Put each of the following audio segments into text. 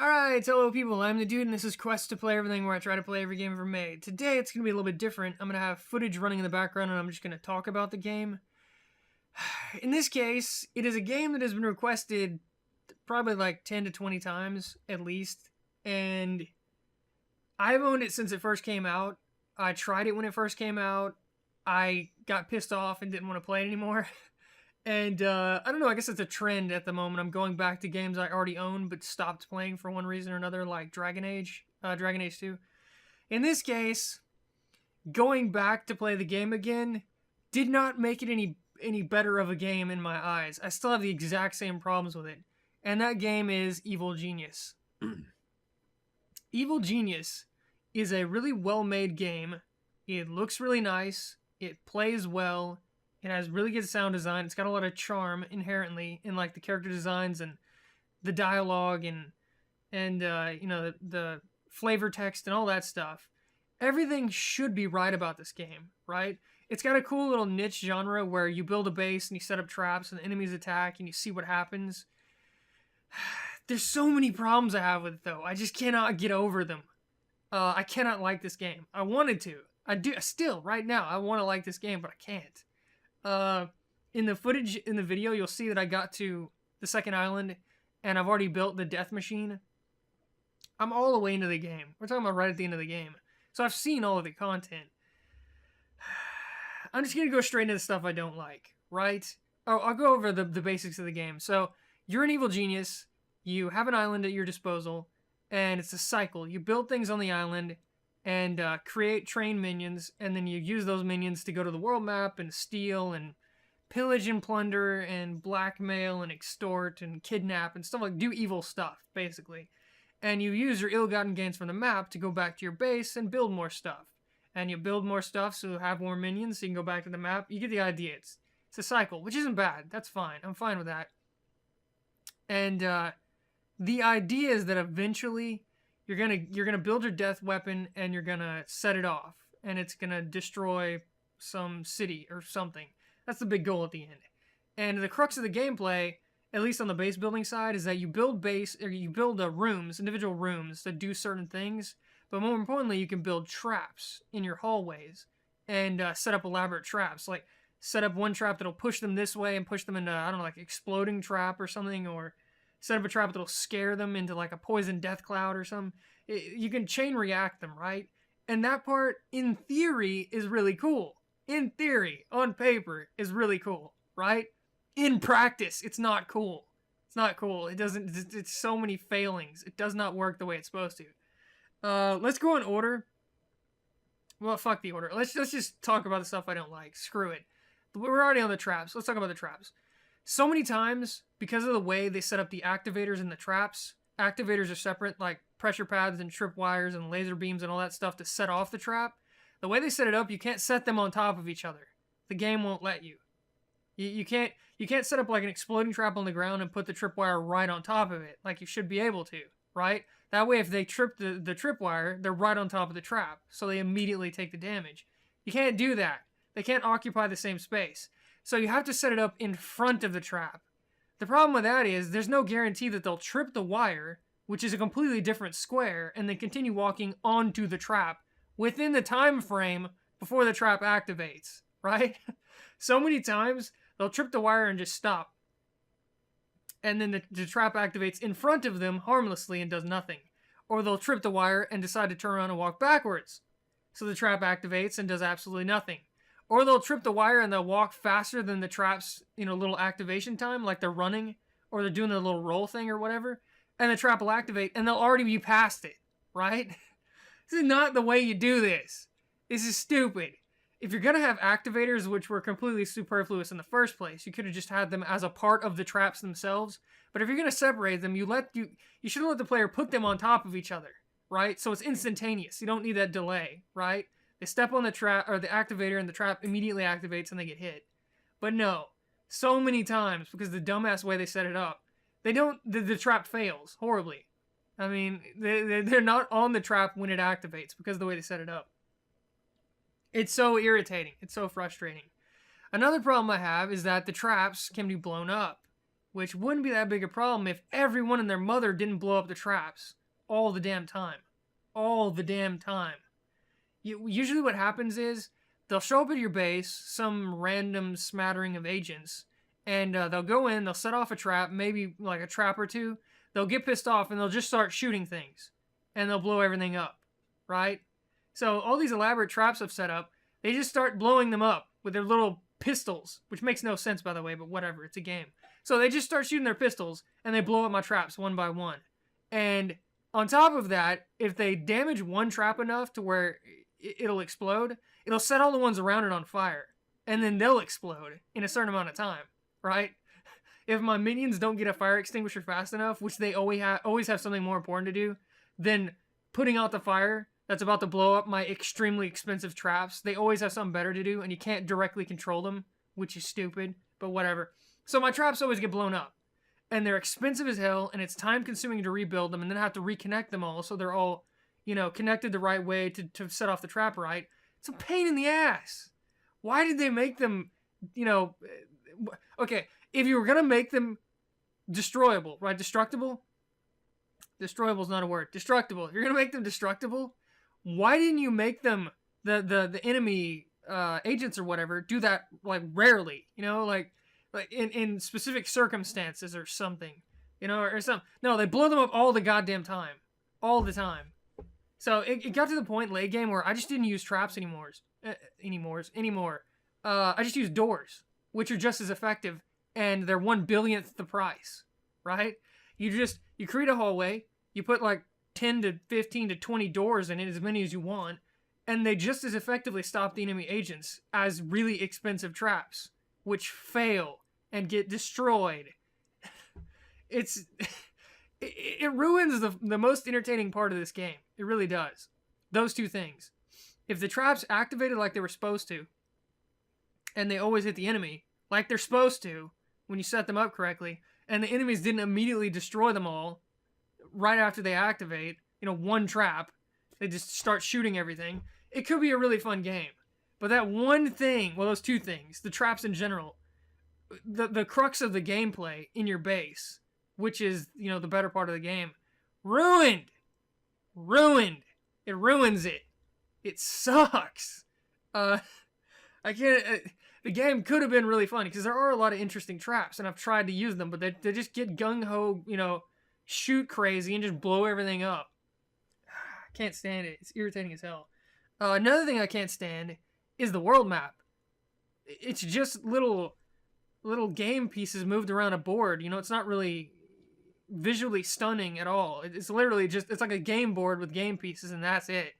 Alright, hello people, I'm the dude and this is Quest to Play Everything, where I try to play every game ever made. Today it's going to be a little bit different. I'm going to have footage running in the background and I'm just going to talk about the game. In this case, it is a game that has been requested probably like 10 to 20 times at least, and I've owned it since it first came out. I tried it when it first came out. I got pissed off and didn't want to play it anymore. And I don't know, I guess it's a trend at the moment. I'm going back to games I already own but stopped playing for one reason or another, like Dragon Age 2. In this case, going back to play the game again did not make it any better of a game in my eyes. I still have the exact same problems with it. And that game is Evil Genius. Evil Genius is a really well-made game. It looks really nice. It plays well. It has really good sound design. It's got a lot of charm inherently in like the character designs and the dialogue and you know, the flavor text and all that stuff. Everything should be right about this game, right? It's got a cool little niche genre where you build a base and you set up traps and enemies attack and you see what happens. There's so many problems I have with it though. I just cannot get over them. I cannot like this game. I wanted to. I do still right now. I want to like this game, but I can't. In the footage in the video, you'll see that I got to the second island and I've already built the death machine. I'm all the way into the game. We're talking about right at the end of the game. So I've seen all of the content. I'm just going to go straight into the stuff I don't like, right? Oh, I'll go over the basics of the game. So you're an evil genius. You have an island at your disposal and it's a cycle. You build things on the island and create train minions, and then you use those minions to go to the world map and steal and pillage and plunder and blackmail and extort and kidnap and stuff, like do evil stuff, basically. And you use your ill-gotten gains from the map to go back to your base and build more stuff. And you build more stuff so you have more minions so you can go back to the map. You get the idea. It's a cycle, which isn't bad. That's fine. I'm fine with that. And the idea is that eventually you're gonna build your death weapon and you're gonna set it off, and it's gonna destroy some city or something. That's the big goal at the end. And the crux of the gameplay, at least on the base building side, is that you build rooms, individual rooms that do certain things. But more importantly, you can build traps in your hallways and set up elaborate traps. Like set up one trap that'll push them this way and push them into, I don't know, like exploding trap or something, or set up a trap that'll scare them into like a poison death cloud or something. You can chain react them, right? And that part, in theory, is really cool. In theory, on paper, is really cool, right? In practice, it's not cool. It's not cool. It doesn't, it's so many failings. It does not work the way it's supposed to. Let's go in order. Well, fuck the order. Let's just talk about the stuff I don't like. Screw it. We're already on the traps. Let's talk about the traps. So many times, because of the way they set up the activators and the traps, activators are separate, like pressure pads and tripwires and laser beams and all that stuff to set off the trap. The way they set it up, you can't set them on top of each other. The game won't let you. You can't set up like an exploding trap on the ground and put the tripwire right on top of it, like you should be able to, right? That way, if they trip the tripwire, they're right on top of the trap, so they immediately take the damage. You can't do that. They can't occupy the same space. So you have to set it up in front of the trap. The problem with that is there's no guarantee that they'll trip the wire, which is a completely different square, and then continue walking onto the trap within the time frame before the trap activates, right? So many times they'll trip the wire and just stop. And then the trap activates in front of them harmlessly and does nothing. Or they'll trip the wire and decide to turn around and walk backwards. So the trap activates and does absolutely nothing. Or they'll trip the wire and they'll walk faster than the trap's, little activation time, like they're running, or they're doing a little roll thing or whatever, and the trap will activate, and they'll already be past it, right? This is not the way you do this. This is stupid. If you're going to have activators, which were completely superfluous in the first place, you could have just had them as a part of the traps themselves. But if you're going to separate them, you shouldn't let the player put them on top of each other, right? So it's instantaneous. You don't need that delay, right? They step on the trap or the activator and the trap immediately activates and they get hit. But no, so many times, because the dumbass way they set it up, the trap fails horribly. I mean, they're not on the trap when it activates because of the way they set it up. It's so irritating. It's so frustrating. Another problem I have is that the traps can be blown up. which wouldn't be that big a problem if everyone and their mother didn't blow up the traps all the damn time. All the damn time. Usually what happens is they'll show up at your base, some random smattering of agents, and they'll go in, they'll set off a trap, maybe like a trap or two. They'll get pissed off and they'll just start shooting things, and they'll blow everything up, right? So all these elaborate traps I've set up, they just start blowing them up with their little pistols, which makes no sense, by the way, but whatever, it's a game. So they just start shooting their pistols, and they blow up my traps one by one. And on top of that, if they damage one trap enough to where it'll explode, it'll set all the ones around it on fire, and then they'll explode in a certain amount of time, right? If my minions don't get a fire extinguisher fast enough, which they always have something more important to do than putting out the fire that's about to blow up my extremely expensive traps, they always have something better to do, and you can't directly control them, which is stupid, but whatever. So my traps always get blown up, and they're expensive as hell, and it's time-consuming to rebuild them, and then I have to reconnect them all so they're all, connected the right way to set off the trap right. It's a pain in the ass. Why did they make them, okay, if you were going to make them destroyable, right, destructible? Destructible is not a word. Destructible. If you're going to make them destructible, why didn't you make them, the enemy agents or whatever, do that, like, rarely, like in specific circumstances or something, or something. No, they blow them up all the goddamn time. All the time. So it got to the point late game where I just didn't use traps anymore. I just used doors, which are just as effective, and they're 1/billionth the price, right? You create a hallway, you put like 10 to 15 to 20 doors in it, as many as you want, and they just as effectively stop the enemy agents as really expensive traps, which fail and get destroyed. It ruins the most entertaining part of this game. It really does. Those two things. If the traps activated like they were supposed to, and they always hit the enemy like they're supposed to when you set them up correctly, and the enemies didn't immediately destroy them all right after they activate, one trap, they just start shooting everything, it could be a really fun game. But that one thing, well, those two things, the traps in general, the crux of the gameplay in your base, which is, the better part of the game, ruined. It ruins it. It sucks. I can't. The game could have been really fun because there are a lot of interesting traps, and I've tried to use them, but they just get gung ho, shoot crazy and just blow everything up. I can't stand it. It's irritating as hell. Another thing I can't stand is the world map. It's just little game pieces moved around a board. It's not really visually stunning at all. It's literally just, it's like a game board with game pieces, and that's it.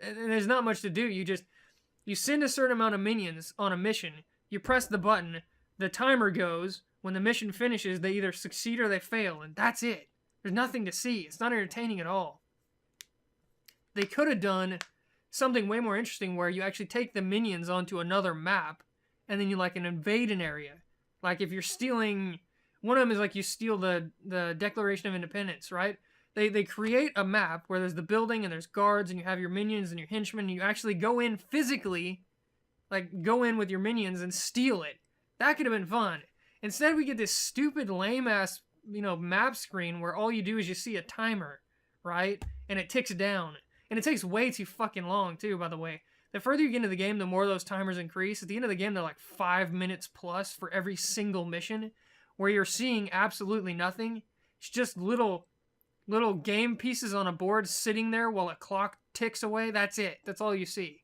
And there's not much to do. You send a certain amount of minions on a mission, you press the button, the timer goes, when the mission finishes, they either succeed or they fail, and that's it. There's nothing to see. It's not entertaining at all. They could have done something way more interesting where you actually take the minions onto another map, and then you invade an area. Like if you're stealing, one of them is like you steal the Declaration of Independence, right? They create a map where there's the building and there's guards and you have your minions and your henchmen, and you actually go in physically, go in with your minions and steal it. That could have been fun. Instead we get this stupid lame ass, map screen where all you do is you see a timer, right? And it ticks down. And it takes way too fucking long too, by the way. The further you get into the game, the more those timers increase. At the end of the game, they're like 5 minutes plus for every single mission, where you're seeing absolutely nothing. It's just little game pieces on a board sitting there while a clock ticks away. That's it. That's all you see.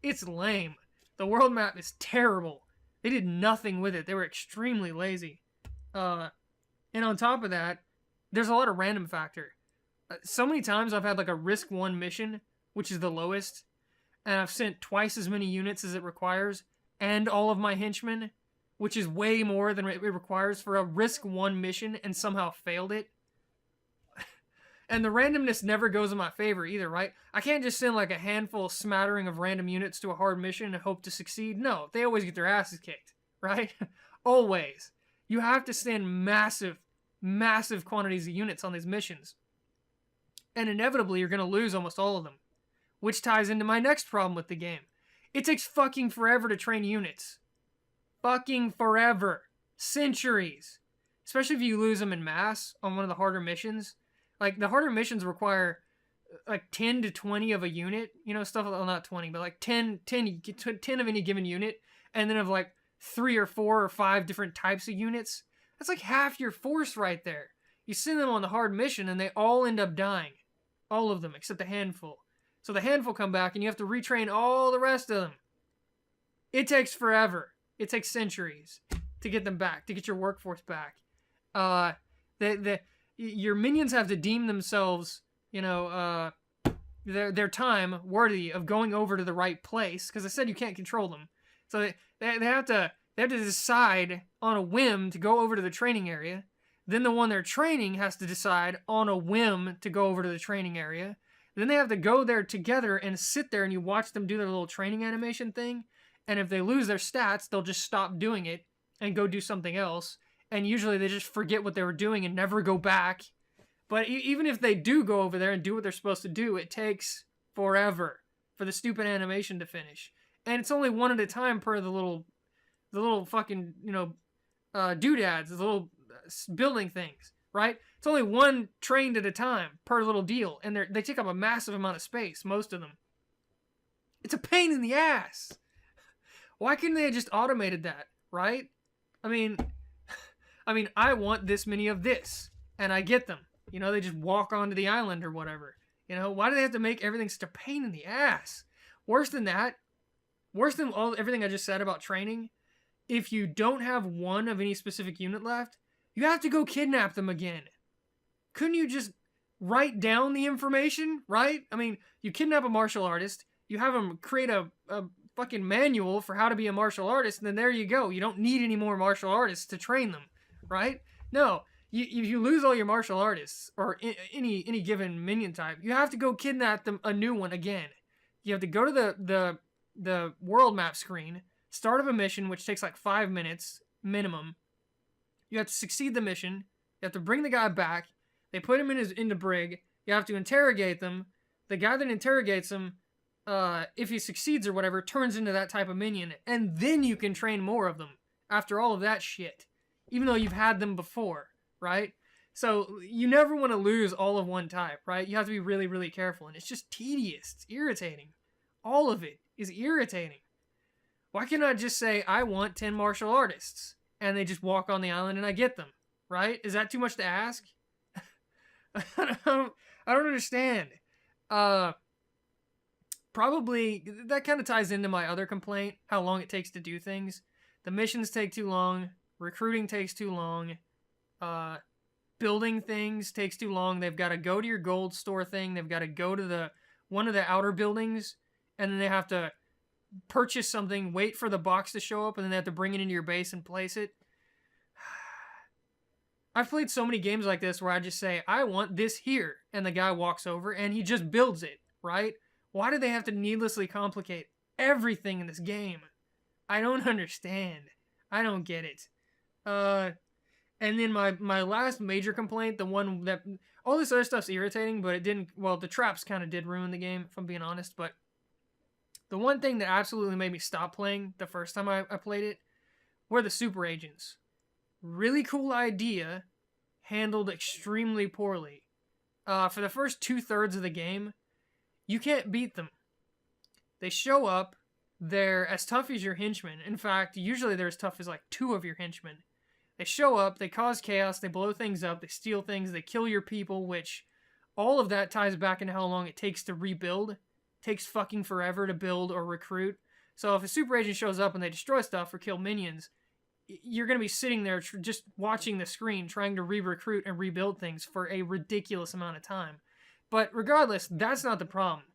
It's lame. The world map is terrible. They did nothing with it. They were extremely lazy. And on top of that, there's a lot of random factor. So many times I've had a risk 1 mission, which is the lowest, and I've sent twice as many units as it requires, and all of my henchmen, which is way more than it requires for a risk 1 mission, and somehow failed it. And the randomness never goes in my favor either, right? I can't just send a handful smattering of random units to a hard mission and hope to succeed. No, they always get their asses kicked, right? Always. You have to send massive quantities of units on these missions. And inevitably, you're going to lose almost all of them. Which ties into my next problem with the game. It takes fucking forever to train units. Fucking forever. Centuries. especially if you lose them in mass on one of the harder missions. Like, the harder missions require like 10 to 20 of a unit, stuff, well, not 20, but like 10 of any given unit, and then of like 3 or 4 or 5 different types of units. That's like half your force right there. You send them on the hard mission and they all end up dying. All of them, except a handful. So the handful come back and you have to retrain all the rest of them. It takes forever. It takes centuries to get them back, to get your workforce back. Your minions have to deem themselves, their time worthy of going over to the right place, because I said you can't control them. So they have to decide on a whim to go over to the training area. Then the one they're training has to decide on a whim to go over to the training area. Then they have to go there together and sit there, and you watch them do their little training animation thing. And if they lose their stats, they'll just stop doing it and go do something else. And usually they just forget what they were doing and never go back. But even if they do go over there and do what they're supposed to do, it takes forever for the stupid animation to finish. And it's only one at a time per the little fucking, doodads, the little building things, right? It's only one trained at a time per little deal. And they take up a massive amount of space, most of them. It's a pain in the ass. Why couldn't they have just automated that, right? I mean, I want this many of this, and I get them. They just walk onto the island or whatever. Why do they have to make everything such a pain in the ass? Worse than that, everything I just said about training, if you don't have one of any specific unit left, you have to go kidnap them again. Couldn't you just write down the information, right? I mean, you kidnap a martial artist, you have them create a fucking manual for how to be a martial artist, and then there you go. You don't need any more martial artists to train them, right? No, you lose all your martial artists, or any given minion type, you have to go kidnap them a new one again. You have to go to the world map screen, start up a mission, which takes like 5 minutes minimum. You have to succeed the mission. You have to bring the guy back. They put him in the brig. You have to interrogate them. The guy that interrogates him, if he succeeds or whatever, turns into that type of minion, and then you can train more of them after all of that shit, even though you've had them before, right? So you never want to lose all of one type, right? You have to be really, really careful, and it's just tedious. It's irritating. All of it is irritating. Why can't I just say, I want 10 martial artists, and they just walk on the island and I get them, right? Is that too much to ask? I don't understand. Probably, that kind of ties into my other complaint, how long it takes to do things. The missions take too long. Recruiting takes too long. Building things takes too long. They've got to go to your gold store thing. They've got to go to one of the outer buildings, and then they have to purchase something, wait for the box to show up, and then they have to bring it into your base and place it. I've played so many games like this where I just say, I want this here, and the guy walks over, and he just builds it, right? Why do they have to needlessly complicate everything in this game? I don't understand. I don't get it. And then my last major complaint, the one that, all this other stuff's irritating, but it didn't, well, the traps kind of did ruin the game, if I'm being honest, but the one thing that absolutely made me stop playing the first time I played it were the super agents. Really cool idea, handled extremely poorly. For the first 2/3 of the game, you can't beat them. They show up, they're as tough as your henchmen. In fact, usually they're as tough as like 2 of your henchmen. They show up, they cause chaos, they blow things up, they steal things, they kill your people, which all of that ties back into how long it takes to rebuild. It takes fucking forever to build or recruit. So if a super agent shows up and they destroy stuff or kill minions, you're going to be sitting there just watching the screen trying to re-recruit and rebuild things for a ridiculous amount of time. But regardless, that's not the problem.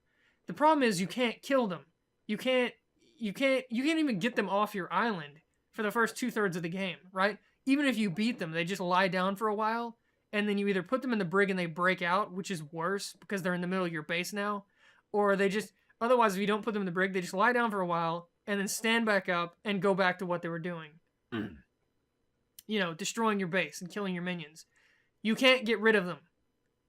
The problem is you can't kill them. You can't even get them off your island for the first 2/3 of the game, right? Even if you beat them, they just lie down for a while, and then you either put them in the brig and they break out, which is worse because they're in the middle of your base now, or they just, otherwise if you don't put them in the brig, they just lie down for a while and then stand back up and go back to what they were doing. Destroying your base and killing your minions. You can't get rid of them.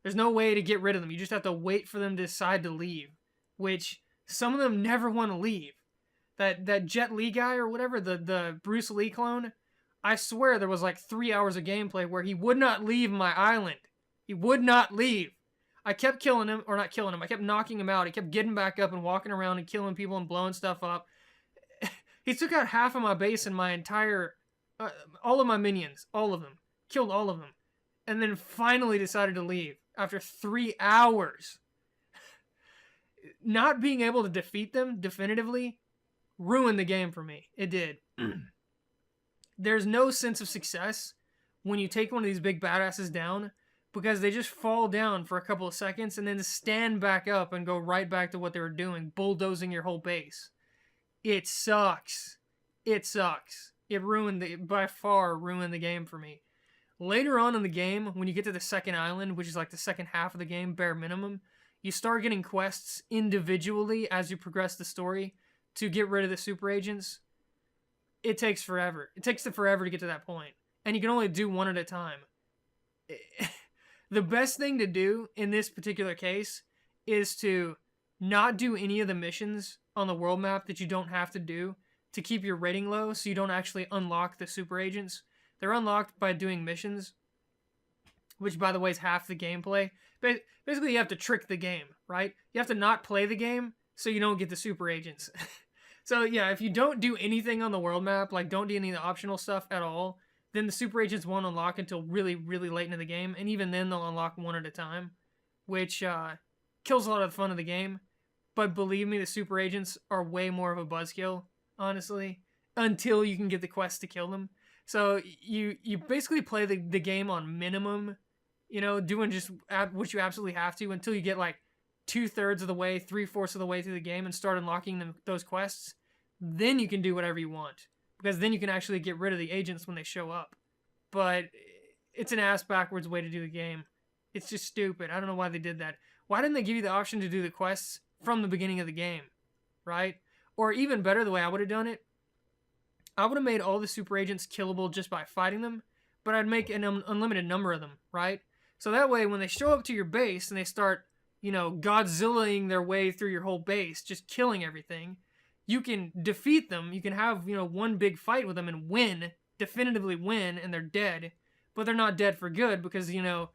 There's no way to get rid of them. You just have to wait for them to decide to leave, which some of them never want to leave. That Jet Li guy or whatever, the Bruce Lee clone, I swear there was like 3 hours of gameplay where he would not leave my island. He would not leave. I kept killing him, or not killing him, I kept knocking him out. He kept getting back up and walking around and killing people and blowing stuff up. He took out half of my base and my entire, all of my minions, all of them. Killed all of them. And then finally decided to leave after 3 hours. Not being able to defeat them definitively ruined the game for me. It did. There's no sense of success when you take one of these big badasses down, because they just fall down for a couple of seconds and then stand back up and go right back to what they were doing, bulldozing your whole base. It sucks. It sucks. It by far ruined the game for me. Later on in the game, when you get to the second island, which is like the second half of the game, bare minimum, you start getting quests individually as you progress the story to get rid of the super agents. It takes forever. It takes forever to get to that point. And you can only do one at a time. The best thing to do in this particular case is to not do any of the missions on the world map that you don't have to do to keep your rating low, so you don't actually unlock the super agents. They're unlocked by doing missions, which, by the way, is half the gameplay. Basically, you have to trick the game, right? You have to not play the game so you don't get the super agents. So, yeah, if you don't do anything on the world map, like don't do any of the optional stuff at all, then the super agents won't unlock until really, really late into the game. And even then, they'll unlock one at a time, which kills a lot of the fun of the game. But believe me, the super agents are way more of a buzzkill, honestly, until you can get the quest to kill them. So you basically play the game on minimum, you know, doing just what you absolutely have to until you get like 2/3 of the way, 3/4 of the way through the game and start unlocking those quests. Then you can do whatever you want, because then you can actually get rid of the agents when they show up. But it's an ass backwards way to do the game. It's just stupid. I don't know why they did that. Why didn't they give you the option to do the quests from the beginning of the game, right? Or even better, the way I would have done it, I would have made all the super agents killable just by fighting them, but I'd make an unlimited number of them, right? So that way, when they show up to your base and they start, you know, Godzillaing their way through your whole base, just killing everything, you can defeat them. You can have, you know, one big fight with them and win, definitively win, and they're dead. But they're not dead for good because, you know,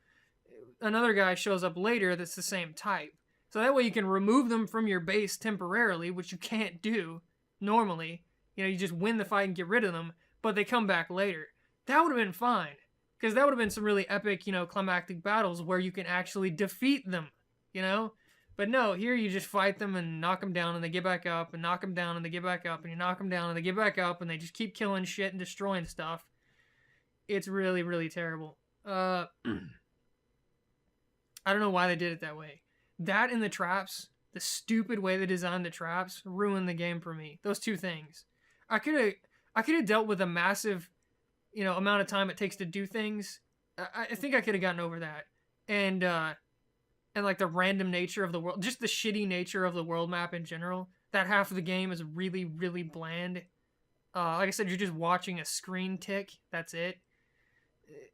another guy shows up later that's the same type. So that way you can remove them from your base temporarily, which you can't do normally. You know, you just win the fight and get rid of them, but they come back later. That would have been fine, because that would have been some really epic, you know, climactic battles where you can actually defeat them, you know? But no, here you just fight them and knock them down and they get back up, and knock them down and they get back up, and you knock them down and they get back up, and they just keep killing shit and destroying stuff. It's really, really terrible. I don't know why they did it that way. That and the traps, the stupid way they designed the traps, ruined the game for me. Those two things. I could have dealt with a massive, you know, amount of time it takes to do things. I think I could have gotten over that. And like the random nature of the world, just the shitty nature of the world map in general. That half of the game is really, really bland. Like I said, you're just watching a screen tick. That's it.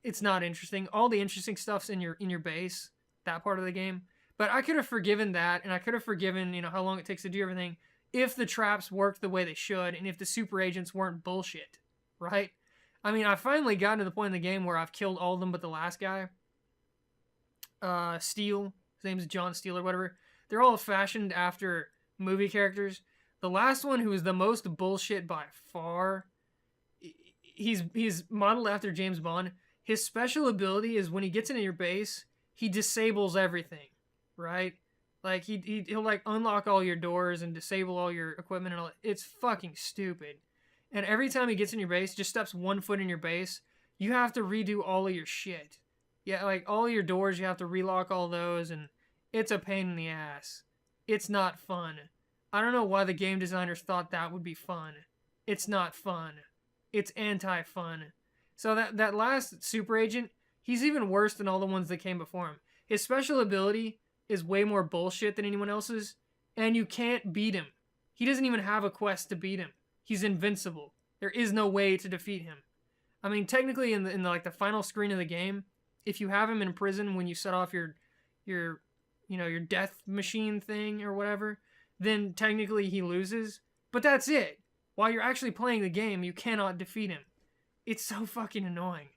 It's not interesting. All the interesting stuff's in your base, that part of the game. But I could have forgiven that, and I could have forgiven, you know, how long it takes to do everything, if the traps worked the way they should, and if the super agents weren't bullshit, right? I mean, I finally gotten to the point in the game where I've killed all of them but the last guy. Steele. His name's John Steele or whatever. They're all fashioned after movie characters. The last one, who is the most bullshit by far, he's modeled after James Bond. His special ability is when he gets into your base, he disables everything, right? Like, he'll like unlock all your doors and disable all your equipment and all. It's fucking stupid. And every time he gets in your base, just steps 1 foot in your base, you have to redo all of your shit. Yeah, like all your doors, you have to relock all those, and it's a pain in the ass. It's not fun. I don't know why the game designers thought that would be fun. It's not fun. It's anti-fun. So that last super agent, he's even worse than all the ones that came before him. His special ability is way more bullshit than anyone else's, and you can't beat him. He doesn't even have a quest to beat him. He's invincible. There is no way to defeat him. I mean, technically in the like the final screen of the game, if you have him in prison when you set off your death machine thing or whatever, then technically he loses. But that's it. While you're actually playing the game, you cannot defeat him. It's so fucking annoying.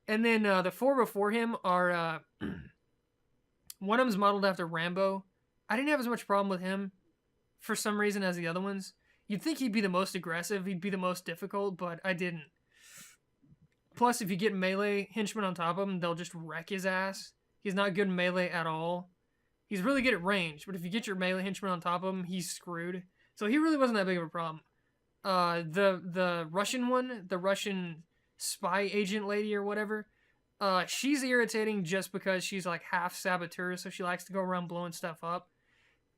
And then the four before him are one of them's modeled after Rambo. I didn't have as much problem with him for some reason as the other ones. You'd think he'd be the most aggressive, he'd be the most difficult, but I didn't. Plus, if you get melee henchmen on top of him, they'll just wreck his ass. He's not good in melee at all. He's really good at range, but if you get your melee henchman on top of him, he's screwed. So he really wasn't that big of a problem. The Russian one, the Russian spy agent lady or whatever, she's irritating just because she's like half saboteur, so she likes to go around blowing stuff up.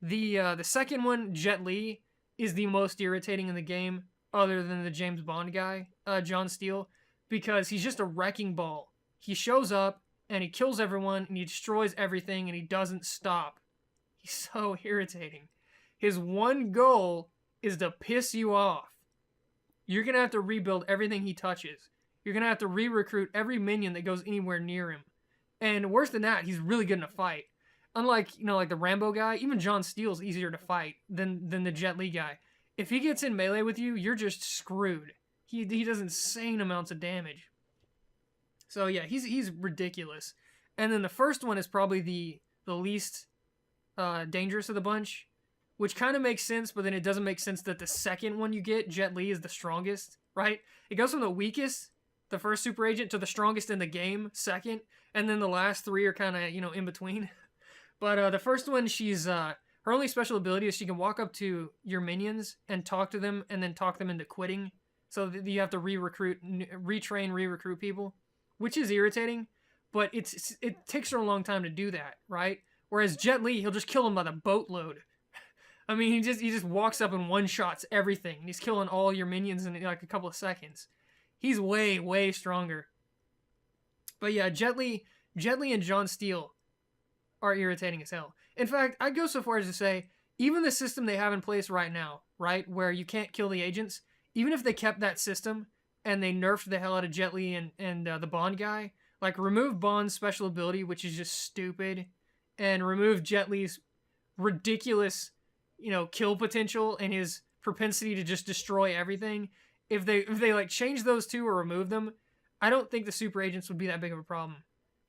The second one, Jet Li, is the most irritating in the game, other than the James Bond guy, John Steele, because he's just a wrecking ball. He shows up, and he kills everyone, and he destroys everything, and he doesn't stop. He's so irritating. His one goal is to piss you off. You're going to have to rebuild everything he touches. You're going to have to re-recruit every minion that goes anywhere near him. And worse than that, he's really good in a fight. Unlike, like the Rambo guy, even John Steele's easier to fight than the Jet Li guy. If he gets in melee with you, you're just screwed. He does insane amounts of damage. So yeah, he's ridiculous. And then the first one is probably the least dangerous of the bunch, which kind of makes sense, but then it doesn't make sense that the second one you get, Jet Li, is the strongest, right? It goes from the weakest, the first super agent, to the strongest in the game, second, and then the last three are kind of, in between. But the first one, she's her only special ability is she can walk up to your minions and talk to them, and then talk them into quitting. So you have to retrain, re-recruit people, which is irritating, but it takes her a long time to do that, right? Whereas Jet Li, he'll just kill them by the boatload. I mean, he just walks up and one-shots everything. He's killing all your minions in like a couple of seconds. He's way, way stronger. But yeah, Jet Li and John Steele are irritating as hell. In fact, I'd go so far as to say, even the system they have in place right now, right, where you can't kill the agents, even if they kept that system and they nerfed the hell out of Jet Li and the Bond guy, like remove Bond's special ability, which is just stupid, and remove Jet Li's ridiculous, kill potential and his propensity to just destroy everything. If they like change those two or remove them, I don't think the super agents would be that big of a problem.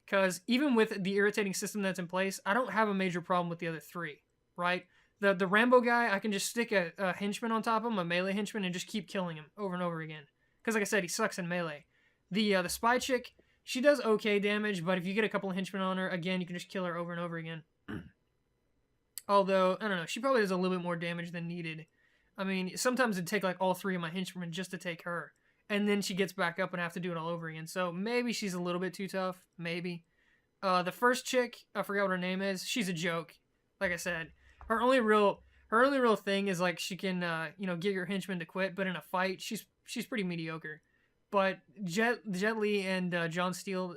Because even with the irritating system that's in place, I don't have a major problem with the other three, right? The Rambo guy, I can just stick a henchman on top of him, a melee henchman, and just keep killing him over and over again. Because like I said, he sucks in melee. The spy chick, she does okay damage, but if you get a couple of henchmen on her, again, you can just kill her over and over again. Although, I don't know, she probably does a little bit more damage than needed. I mean, sometimes it'd take like all three of my henchmen just to take her. And then she gets back up and I have to do it all over again. So maybe she's a little bit too tough. Maybe. The first chick, I forgot what her name is. She's a joke. Like I said, her only real thing is like she can, get your henchmen to quit. But in a fight, she's pretty mediocre. But Jet Li and John Steele,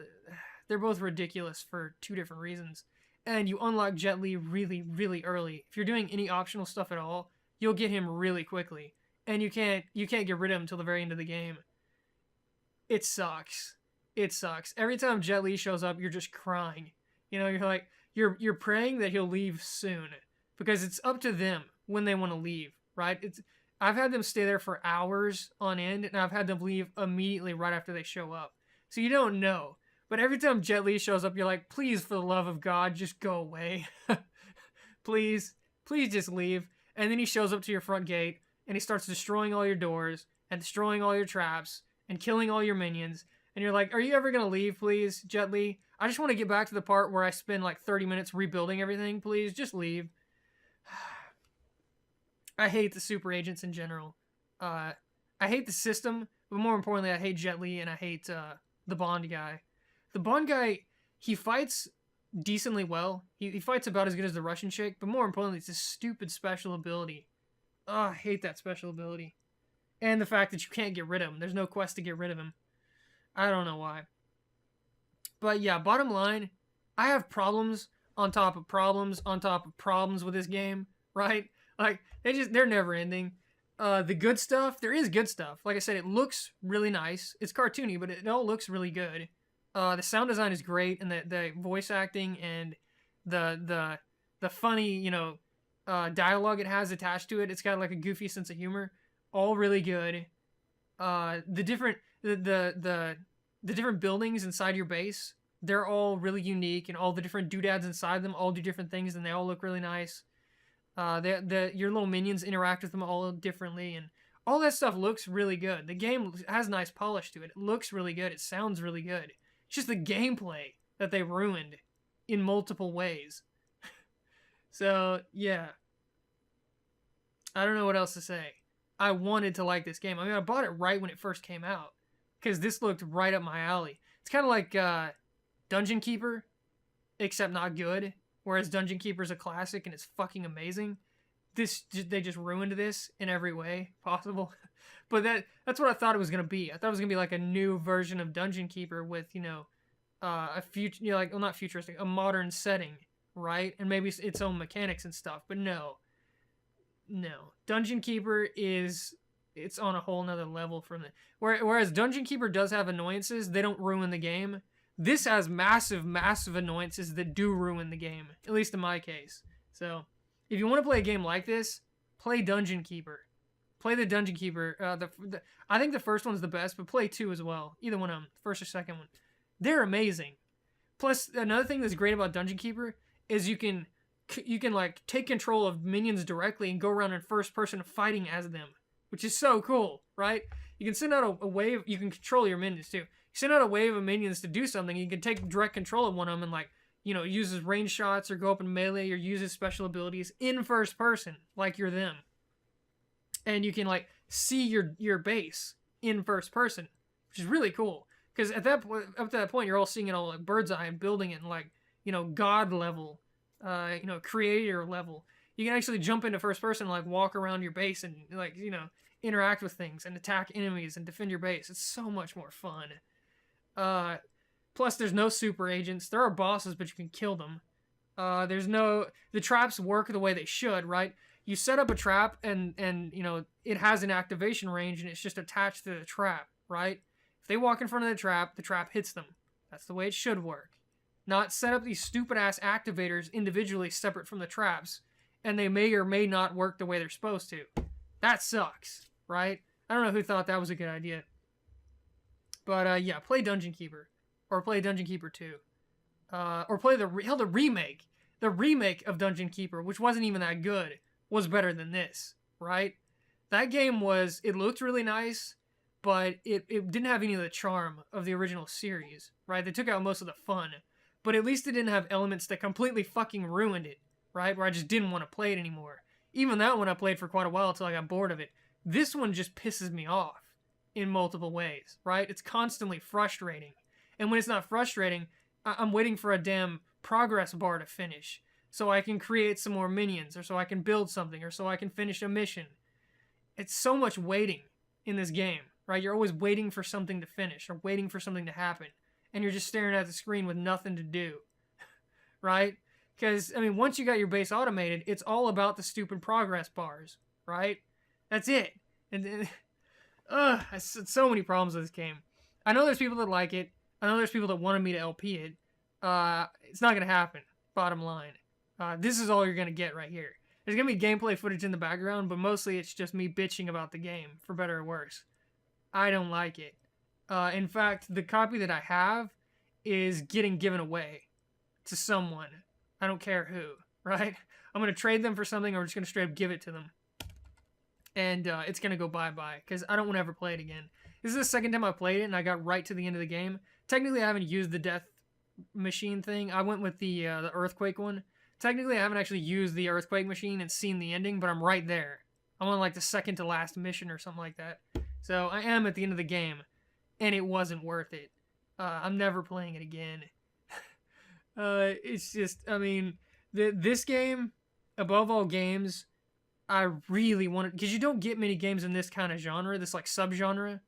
they're both ridiculous for two different reasons. And you unlock Jet Li really, really early. If you're doing any optional stuff at all, you'll get him really quickly. And you can't get rid of him until the very end of the game. It sucks. It sucks. Every time Jet Li shows up, you're just crying. You're like, you're praying that he'll leave soon. Because it's up to them when they want to leave, right? I've had them stay there for hours on end, and I've had them leave immediately right after they show up. So you don't know. But every time Jet Li shows up, you're like, please, for the love of God, just go away. Please just leave. And then he shows up to your front gate, and he starts destroying all your doors, and destroying all your traps, and killing all your minions. And you're like, are you ever going to leave, please, Jet Li? I just want to get back to the part where I spend like 30 minutes rebuilding everything. Please, just leave. I hate the super agents in general. I hate the system, but more importantly, I hate Jet Li, and I hate the Bond guy. The Bond guy, he fights decently well. He fights about as good as the Russian chick, but more importantly, it's a stupid special ability. Oh, I hate that special ability. And the fact that you can't get rid of him. There's no quest to get rid of him. I don't know why. But yeah, bottom line, I have problems on top of problems on top of problems with this game, right? Like, they're never ending. The good stuff, there is good stuff. Like I said, it looks really nice. It's cartoony, but it all looks really good. The sound design is great, and the voice acting and the funny, dialogue it has attached to it. It's got like a goofy sense of humor. All really good. The The different buildings inside your base, they're all really unique, and all the different doodads inside them all do different things, and they all look really nice. Your little minions interact with them all differently, and all that stuff looks really good. The game has nice polish to it. It looks really good. It sounds really good. It's just the gameplay that they ruined in multiple ways. So, yeah. I don't know what else to say. I wanted to like this game. I mean, I bought it right when it first came out, because this looked right up my alley. It's kind of like Dungeon Keeper, except not good. Whereas Dungeon Keeper is a classic and it's fucking amazing. They just ruined this in every way possible. But that's what I thought it was gonna be. I thought it was gonna be like a new version of Dungeon Keeper with, a future, like, well, not futuristic, a modern setting, right? And maybe its own mechanics and stuff. But no. Dungeon Keeper it's on a whole nother level from it. Whereas Dungeon Keeper does have annoyances, they don't ruin the game. This has massive, massive annoyances that do ruin the game, at least in my case. So, if you want to play a game like this, play Dungeon Keeper. Play the Dungeon Keeper. I think the first one's the best, but play 2 as well. Either one of them, first or second one. They're amazing. Plus, another thing that's great about Dungeon Keeper is you can like take control of minions directly and go around in first person fighting as them, which is so cool, right? You can send out a wave. You can control your minions too. You send out a wave of minions to do something. You can take direct control of one of them and, like, use his range shots or go up in melee or use his special abilities in first person, like you're them. And you can, like, see your base in first person, which is really cool. Because up to that point, you're all seeing it all like bird's eye and building it in, like, god level, creator level. You can actually jump into first person and, like, walk around your base and, like, interact with things and attack enemies and defend your base. It's so much more fun. Plus, there's no super agents. There are bosses, but you can kill them. The traps work the way they should, right? You set up a trap and it has an activation range and it's just attached to the trap, right? If they walk in front of the trap hits them. That's the way it should work. Not set up these stupid ass activators individually separate from the traps, and they may or may not work the way they're supposed to. That sucks, right? I don't know who thought that was a good idea. But, yeah, play Dungeon Keeper. Or play Dungeon Keeper 2. Or play the remake. The remake of Dungeon Keeper, which wasn't even that good, was better than this, right? That game it looked really nice, but it didn't have any of the charm of the original series, right? They took out most of the fun. But at least it didn't have elements that completely fucking ruined it, right? Where I just didn't want to play it anymore. Even that one I played for quite a while until I got bored of it. This one just pisses me off in multiple ways, right? It's constantly frustrating. And when it's not frustrating, I'm waiting for a damn progress bar to finish so I can create some more minions, or so I can build something, or so I can finish a mission. It's so much waiting in this game, right? You're always waiting for something to finish or waiting for something to happen. And you're just staring at the screen with nothing to do, right? Because, I mean, once you got your base automated, it's all about the stupid progress bars, right? That's it. And so many problems with this game. I know there's people that like it. I know there's people that wanted me to LP it. It's not going to happen, bottom line. This is all you're going to get right here. There's going to be gameplay footage in the background, but mostly it's just me bitching about the game, for better or worse. I don't like it. In fact, the copy that I have is getting given away to someone. I don't care who, right? I'm going to trade them for something, or I'm just going to straight up give it to them. And it's going to go bye-bye, because I don't want to ever play it again. This is the second time I played it, and I got right to the end of the game. Technically, I haven't used the death machine thing. I went with the earthquake one. Technically, I haven't actually used the earthquake machine and seen the ending, but I'm right there. I'm on, like, the second to last mission or something like that. So I am at the end of the game, and it wasn't worth it. I'm never playing it again. It's just, I mean, this game, above all games, I really wanted, because you don't get many games in this kind of genre, this, like, subgenre.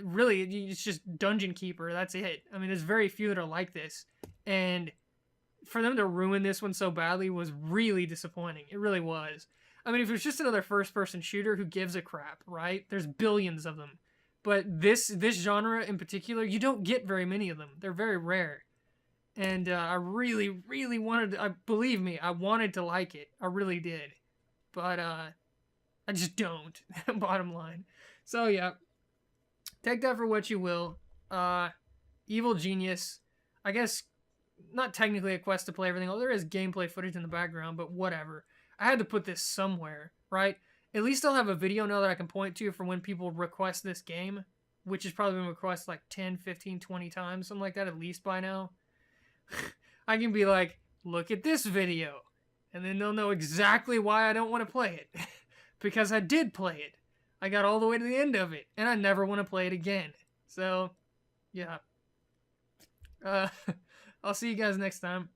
Really, it's just Dungeon Keeper, that's it. I mean, there's very few that are like this, and for them to ruin this one so badly was really disappointing. It really was. I mean, if it was just another first-person shooter, who gives a crap, right? There's billions of them. But this genre in particular, you don't get very many of them. They're very rare. And I really, really wanted to, believe me, I wanted to like it. I really did. But I just don't, bottom line. So, yeah. take that for what you will. Evil Genius. I guess not technically a quest to play everything. Oh, there is gameplay footage in the background, but whatever. I had to put this somewhere, right? At least I'll have a video now that I can point to for when people request this game, which has probably been requested like 10, 15, 20 times, something like that at least by now. I can be like, look at this video. And then they'll know exactly why I don't want to play it. Because I did play it. I got all the way to the end of it. And I never want to play it again. So, yeah. I'll see you guys next time.